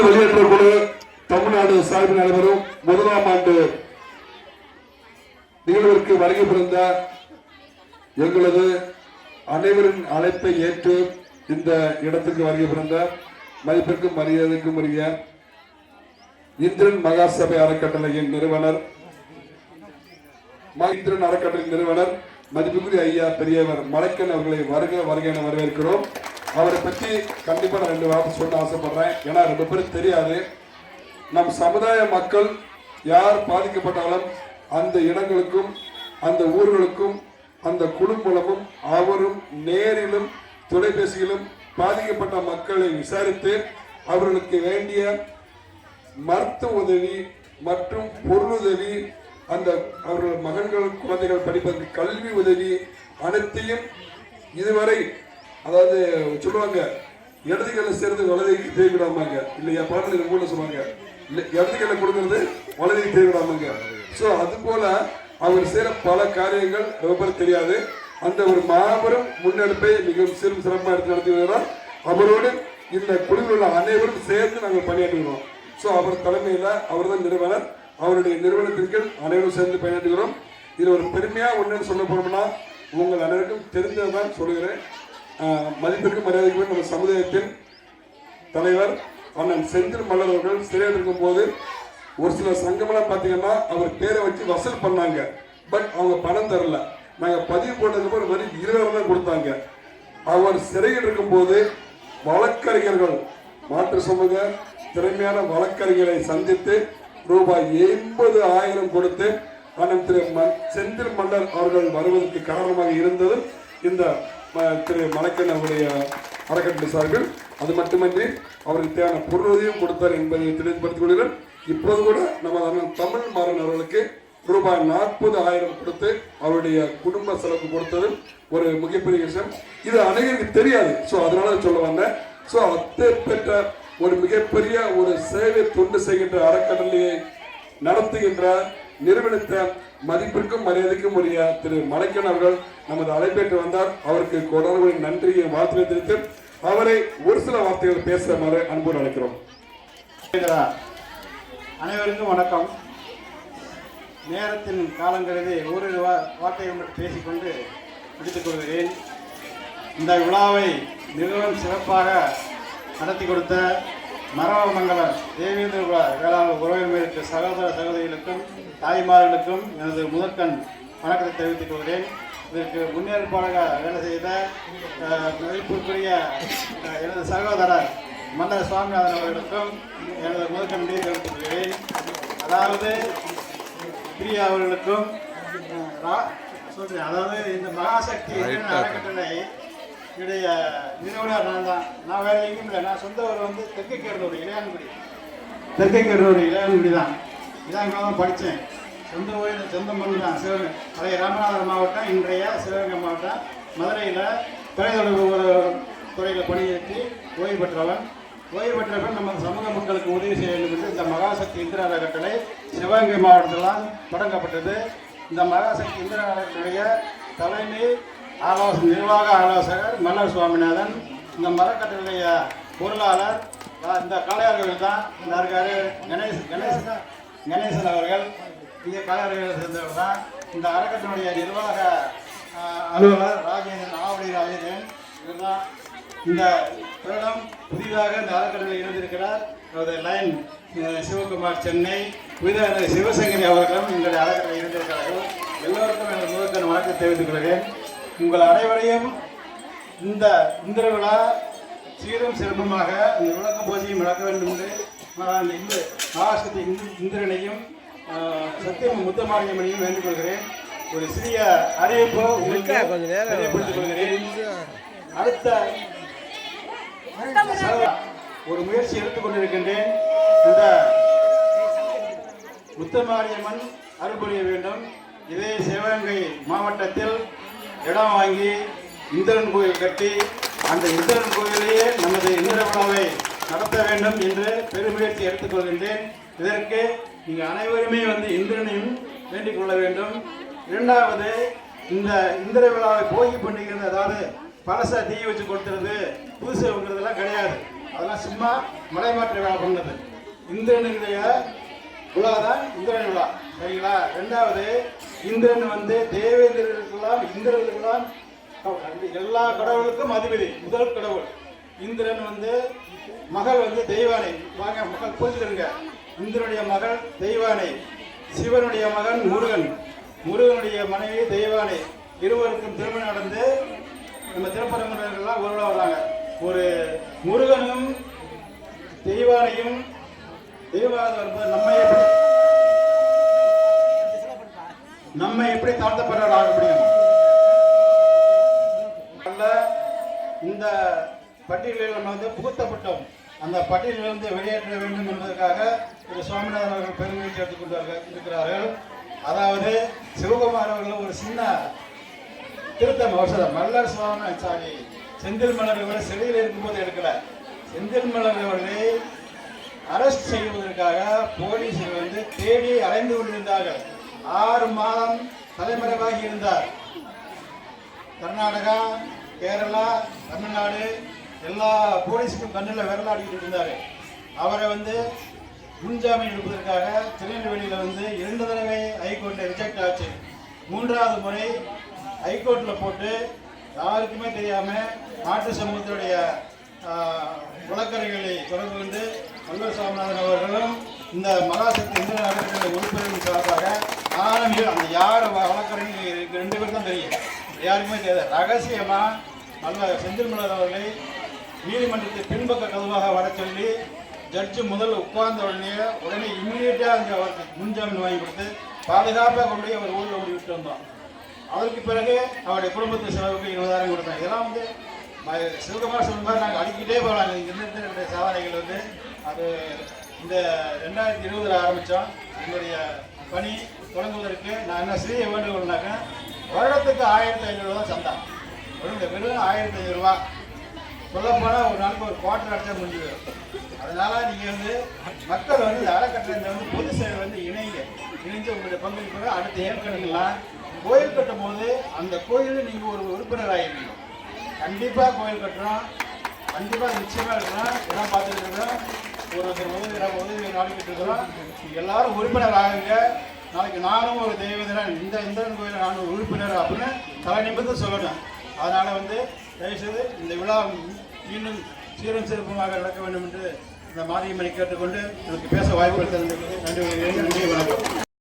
தமிழ் வெளியேற்ற குழு தமிழ்நாடு சார்பில் நடைபெறும் முதலாம் ஆண்டு நிகழ்விற்கு வருகை புரிந்த எங்களது அனைவரின் அழைப்பை ஏற்று இந்த இடத்துக்கு வருகை புரிந்த மதிப்பிற்கும் மரியாதைக்கும் உரிய இந்திரன் மகாசபை அறக்கட்டளையின் நிறுவனர் இந்திரன் அறக்கட்டளை நிறுவனர் மதிப்புக்குரிய ஐயா பெரியவர் மலைக்கன் அவர்களை வருக என வரவேற்கிறோம். அவரை பற்றி கண்டிப்பா நான் 2 வார்த்தை சொல்ல ஆசைப்படுறேன். ஏன்னா 2 பேரும் தெரியாது. நம் சமுதாய மக்கள் யார் பாதிக்கப்பட்டாலும் அந்த இடங்களுக்கும் அந்த ஊர்களுக்கும் அந்த குழு மூலமும் அவரும் நேரிலும் தொலைபேசியிலும் பாதிக்கப்பட்ட மக்களை விசாரித்து அவர்களுக்கு வேண்டிய மருத்துவ உதவி மற்றும் பொருளுதவி, அந்த அவர்கள் மகன்கள் குழந்தைகள் படிப்பதற்கு கல்வி உதவி அனைத்தையும் இதுவரை, அதாவது சொல்லுவாங்க இடது கையில சேர்ந்து வலதைக்கு தேய்விடாமாங்க இல்லையா, பாடல் கூட சொல்லுவாங்க இடது கையில கொடுக்கறது வலதைக்கு தேய்விடாமாங்க. ஸோ அது போல அவர் செய்யற பல காரியங்கள் ரொம்ப பேர் தெரியாது. அந்த ஒரு மாபெரும் முன்னெடுப்பை மிகவும் சிறப்பாக எடுத்து நடத்தி வருகிறார். அவரோடு இந்த குழுவில் உள்ள அனைவரும் சேர்ந்து நாங்கள் பணியாற்றுகிறோம். ஸோ அவர் தலைமையில் அவர் தான் நிறுவனர். அவருடைய நிறுவனத்திற்கு அனைவரும் சேர்ந்து பயணிக்கிறோம். இது ஒரு பெருமையா ஒன்றுன்னு சொல்ல போனோம்னா உங்கள் அனைவருக்கும் தெரிஞ்சதான் சொல்லுகிறேன். மதிப்பிற்கும் மரியாதைக்கும் நம்ம சமுதாயத்தின் தலைவர் அண்ணன் செந்தில் மலர் அவர்கள் சிறையில் இருக்கும் போது ஒரு சில சங்கமெல்லாம் பார்த்தீங்கன்னா அவர் பேரை வச்சு வசூல் பண்ணாங்க. பட் அவங்க பணம் தரல. நாங்கள் பதிவு போட்டதுக்கு ஒரு மாதிரி 20 தான் கொடுத்தாங்க. அவர் சிறையில் இருக்கும் போது வழக்கறிஞர்கள், மாற்று சமூக திறமையான வழக்கறிஞரை சந்தித்து ரூபாய் 80,000 கொடுத்து அண்ணன் திரு செந்தில் மன்னர் அவர்கள் வருவதற்கு காரணமாக இருந்தது இந்த திரு மலைக்கன் அவருடைய அறக்கட்டளை சார்பில். அது மட்டுமின்றி அவருக்கு தேவையான பொருளுதவியும் கொடுத்தார் என்பதை தெளிவுபடுத்திக் கொள்கிறேன். இப்போது கூட நம்ம அண்ணன் தமிழ் மாறன் அவர்களுக்கு ரூபாய் 40,000 கொடுத்து அவருடைய குடும்ப செலவு கொடுத்தது ஒரு மிகப்பெரிய விஷயம். இது அனைவருக்கு தெரியாது. ஸோ அதனால சொல்ல வந்தேன். ஸோ அப்பேற்பட்ட ஒரு மிகப்பெரிய ஒரு சேவை தொண்டு செய்கின்ற அறக்கட்டளையை நடத்துகின்ற நிறுவனத்தை மதிப்பிற்கும் மரியாதைக்கும் உரிய திரு மலைக்கன் அவர்கள் நமது அழைப்பேற்று வந்தார். அவருக்கு கொடான நன்றியை வாழ்த்து தெரிவித்து அவரை ஒரு சில வார்த்தைகள் பேசுமாறு அன்போடு அழைக்கிறோம். அனைவருக்கும் வணக்கம். நேரத்தின் காலங்களிலே ஓரிரு வார்த்தைகள் மட்டும் பேசிக்கொண்டு முடித்துக் கொள்கிறேன். இந்த விழாவை மிகவும் சிறப்பாக நடத்தி கொடுத்த மரவமங்கல தேவேந்திர வேளாண் உறவினருக்கு சகோதர சகோதரிகளுக்கும் தாய்மார்களுக்கும் எனது முதற்கண் வணக்கத்தை தெரிவித்துக் கொள்கிறேன். இதற்கு முன்னேற்பாடாக வேலை செய்த மதிப்பிற்குரிய எனது சகோதரர் மன்னர் சுவாமிநாதன் அவர்களுக்கும் எனது முதற்கண் நீர் தெரிவித்துக் கொள்கிறேன். அதாவது பிரியா அவர்களுக்கும் சொல்றேன். அதாவது இந்த மகாசக்தி அறக்கட்டளை என்னுடைய நிறுவனர் நான் தான். நான் வேற எங்கேயும் இல்லை. நான் சொந்த ஊர் வந்து தெற்கைக்கேரூர் இளையான்குடி. தெற்கைக்கேரூர் இளையான்குடி தான். இதான் இங்கே தான் படித்தேன். சொந்த ஊரில் சொந்த மண் தான். சிவகங்கை பழைய ராமநாதபுரம் மாவட்டம், இன்றைய சிவகங்கை மாவட்டம். மதுரையில் தொலைத்தொடர்பு துறையில் பணியாற்றி ஓய்வு பெற்றவன். ஓய்வு பெற்றவன் நம்ம சமூக மக்களுக்கு உதவி செய்ய வேண்டும் என்று இந்த மகாசக்தி இந்திரா அறக்கட்டளை சிவகங்கை மாவட்டத்தில் தான் தொடங்கப்பட்டது. இந்த மகாசக்தி இந்திரா அறக்கட்டளைய தலைமை நிர்வாக ஆலோசகர் மன்னர் சுவாமிநாதன். இந்த மரக்கட்டளைய பொருளாளர் இந்த கலைஞர்கள் தான் இருக்காரு. கணேசன் அவர்கள் இங்கே கலைஞர்களை சேர்ந்தவர் தான். இந்த அறக்கட்டளைய நிர்வாக அலுவலர் ராஜேந்திரன், ஆவடி ராஜேந்திரன். இவர் தான் இந்த வருடம் புதிதாக இந்த அறக்கட்டளை இணைந்திருக்கிறார். லைன் சிவகுமார் சென்னை, புதிதாக சிவசங்கரி அவர்களும் எங்களுடைய அறக்கட்டளை இணைந்திருக்கிறார்கள். எல்லோருக்கும் எனது முதற்கண் வணக்கத்தை தெரிவித்துக் கொள்கிறேன். உங்கள் அனைவரையும் இந்த இந்திர விழா சீரும் சிறப்புமாக இந்த விளக்க பூஜையும் நடக்க வேண்டும் என்று இந்த மகாசக்தி இந்திரனையும் சத்தியம் முத்தமாரியம்மனையும் வேண்டிக் கொள்கிறேன். ஒரு சிறிய அறிவிப்பு உங்களுக்கு தெரியப்படுத்திக் கொள்கிறேன். அடுத்த ஒரு முயற்சி எடுத்துக் கொண்டிருக்கின்றேன். இந்த முத்தமாரியம்மன் அருள் புரிய வேண்டும். இதே சிவகங்கை மாவட்டத்தில் இடம் வாங்கி இந்திரன் கோயில் கட்டி அந்த இந்திரன் கோயிலேயே நமது இந்திர விழாவை நடத்த வேண்டும் என்று பெருமுயற்சி எடுத்துக்கொள்கின்றேன். இதற்கு நீங்கள் அனைவருமே வந்து இந்திரனையும் வேண்டிக் கொள்ள வேண்டும். இரண்டாவது, இந்த இந்திர விழாவை போகி பண்டிகை, அதாவது பழச தீ வச்சு கொடுத்துறது புதுசு வைக்கிறதுலாம் கிடையாது. அதெல்லாம் சும்மா மலைமாற்ற வேலை பண்ணது. இந்திரனுடைய விழா தான் இந்திரன் விழா, சரிங்களா? ரெண்டாவது, இந்திரன் வந்து தேவேந்திரர்களுக்கெல்லாம் இந்திரர்களுக்கெல்லாம் எல்லா கடவுளுக்கும் அதிபதி, முதல் கடவுள் இந்திரன். வந்து மகள் வந்து தெய்வானை. வாங்க மகள் புரிஞ்சுக்கிறங்க. இந்திரனுடைய மகள் தெய்வானை, சிவனுடைய மகன் முருகன், முருகனுடைய மனைவி தெய்வானை. இருவருக்கும் திருமணம் நடந்து நம்ம திருப்பரங்குன்றெல்லாம் ஊர்வலம் வர்றாங்க. ஒரு முருகனும் தெய்வானையும் தெய்வானை வரும்போது நம்ம எப்படி தாழ்த்தப்படுறாங்க முடியும்? இந்த பட்டியலில் நம்ம வந்து புகுத்தப்பட்டோம். அந்த பட்டியலிலிருந்து வெளியேற்ற வேண்டும் என்பதற்காக திரு சுவாமிநாதன் அவர்கள் பெருமையை எடுத்துக் கொண்டு இருக்கிறார்கள். அதாவது சிவகுமார் அவர்கள் ஒரு சின்ன திருத்தம் அவசரம். மல்லர் சுவாமி செந்தில் மலர் அவர்களை சிறையில் இருக்கும்போது எடுக்கல. செந்தில் மலர் அவர்களை அரெஸ்ட் செய்வதற்காக போலீஸில் வந்து தேடி அலைந்து கொண்டிருந்தார்கள். 6 மாதம் தலைமறைவாகி இருந்தார். கர்நாடகா, கேரளா, தமிழ்நாடு எல்லா போலீஸுக்கும் கண்ணில் விரலாடிக்கிட்டு இருந்தார். அவரை வந்து முன்ஜாமீன் எடுப்பதற்காக திருநெல்வேலியில் வந்து 2 தடவை ஹைகோர்ட்டில் ரிஜெக்ட் ஆச்சு. 3வது முறை ஹைகோர்ட்டில் போட்டு யாருக்குமே தெரியாமல் நாட்டு சமூகத்துடைய வழக்கறிஞர்களை தொடர்பு கொண்டு மல்லர் சுவாமிநாதன் அவர்களும் இந்த மகாசக்தி இந்து நகரத்தினுடைய உறுப்பினர்கள் சார்பாக அந்த யார் வழக்கறிஞர் 2 பேர் தான் தெரியும், யாருக்குமே தெரியாது. ரகசியமாக நல்ல செந்தில் மலர் அவர்களை நீதிமன்றத்தை பின்பக்க கதவாக வர சொல்லி ஜட்ஜு முதல் உட்கார்ந்த உடனே இம்மிடியேட்டாக அங்கே அவருக்கு முன்ஜாமீன் வாங்கி கொடுத்து பாதுகாப்பாக கொண்டு போய் அவர் ஊரில் ஓடி விட்டு வந்தோம். அதற்கு பிறகு அவருடைய குடும்பத்து செலவுக்கு 20,000 கொடுத்தாங்க. இதெல்லாம் வந்து சிவகுமார் சொல்லும் மாதிரி நாங்கள் அடிக்கிட்டே போகலாங்க. இருந்த சாதனைகள் வந்து அது இந்த 2020 ஆரம்பித்தோம். என்னுடைய பணி தொடங்குவதற்கு நான் என்ன செய்ய வேண்டுகோள்னாக்க, வருடத்துக்கு 1500 தான் சந்தா. வெறும் 1500 ரூபா. சொல்லப்போனால் ஒரு நாளுக்கு ஒரு குவார்டர் அடிச்சா முடிஞ்சது. அதனால் நீங்கள் வந்து மக்கள் வந்து அறக்கட்டளை வந்து பொது சேவை வந்து இணைஞ்சு உங்களுடைய பங்களிப்பு அடுத்த ஏற்கனவேலாம் கோயில் கட்டும் போது அந்த கோயிலில் நீங்கள் ஒரு உறுப்பினர் ஆகிருக்கீங்க. கண்டிப்பாக கோயில் கட்டுறோம், கண்டிப்பாக நிச்சயமாக இருக்கிறோம். இதெல்லாம் பார்த்துட்டு இருக்கிறோம். உதவி நாளைக்கிட்டு இருக்கிறோம். எல்லாரும் உறுப்பினர் ஆகுங்க. நாளைக்கு நானும் ஒரு தெய்வதன் இந்த கோயிலில் நானும் உறுப்பினர் அப்படின்னு தலை நிமிர்ந்து சொல்லணும். அதனால் வந்து தயவுசெய்து இந்த விழா இன்னும் சீரும் சிறப்புமாக நடக்க வேண்டும் என்று இந்த மாரியம்மனை கேட்டுக்கொண்டு எனக்கு பேச வாய்ப்பு தந்ததுக்கு நன்றி. நன்றி, வணக்கம்.